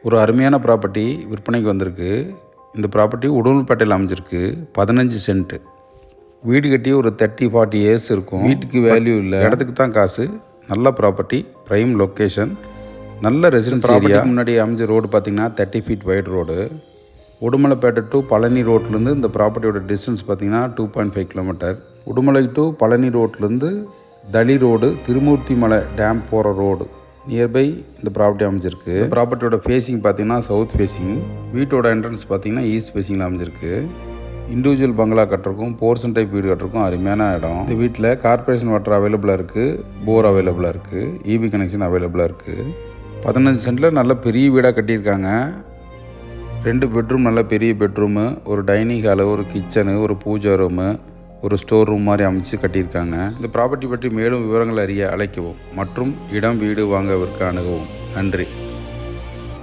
ஒரு அருமையான ப்ராப்பர்ட்டி விற்பனைக்கு வந்திருக்கு. இந்த ப்ராப்பர்ட்டி உடுமல்பேட்டையில் அமைஞ்சிருக்கு. 15 சென்ட். வீடு கட்டி ஒரு 30-40 இயர்ஸ் இருக்கும். வீட்டுக்கு வேல்யூ இல்லை, இடத்துக்கு தான் காசு. நல்ல ப்ராப்பர்ட்டி, ப்ரைம் லொக்கேஷன், நல்ல ரெசிடென்ஸ் ஏரியா. முன்னாடி அமைஞ்ச ரோடு பார்த்திங்கன்னா 30 feet wide road. Udumalaipettai to Palani ரோட்லேருந்து இந்த ப்ராப்பர்ட்டியோட டிஸ்டன்ஸ் பார்த்திங்கன்னா 2.5 கிலோமீட்டர். உடுமலை டு பழனி ரோட்லேருந்து தளி ரோடு, திருமூர்த்தி மலை டேம் போகிற ரோடு நியர்பை இந்த ப்ராப்பர்ட்டி அமைஞ்சிருக்கு. ப்ராப்பர்ட்டியோட ஃபேஸிங் பார்த்திங்கன்னா சவுத் ஃபேஸிங். வீட்டோட என்ட்ரன்ஸ் பார்த்திங்கன்னா ஈஸ்ட் ஃபேஸிங்கில் அமைஞ்சிருக்கு. இண்டிவிஜுவல் பங்களா கட்டுறக்கும், போர்ஷன் டைப் வீடு கட்டுறக்கும் அருமையான இடம். இந்த வீட்டில் கார்பரேஷன் வாட்டர் அவைலபிளாக இருக்குது, போர் அவைலபிளாக இருக்குது, இபி கனெக்ஷன் அவைலபிளாக இருக்குது. 15 சென்டில் நல்ல பெரிய வீடாக கட்டியிருக்காங்க. 2 பெட்ரூம், நல்ல பெரிய பெட்ரூமு, ஒரு டைனிங் ஹாலு, ஒரு கிச்சனு, ஒரு பூஜா ரூமு, ஒரு ஸ்டோர் ரூம் மாதிரி அமைச்சு கட்டியிருக்காங்க. இந்த ப்ராப்பர்ட்டி பற்றி மேலும் விவரங்கள் அறிய அழைக்கவும் மற்றும் இடம் வீடு வாங்க விற்க அணுகவும். நன்றி.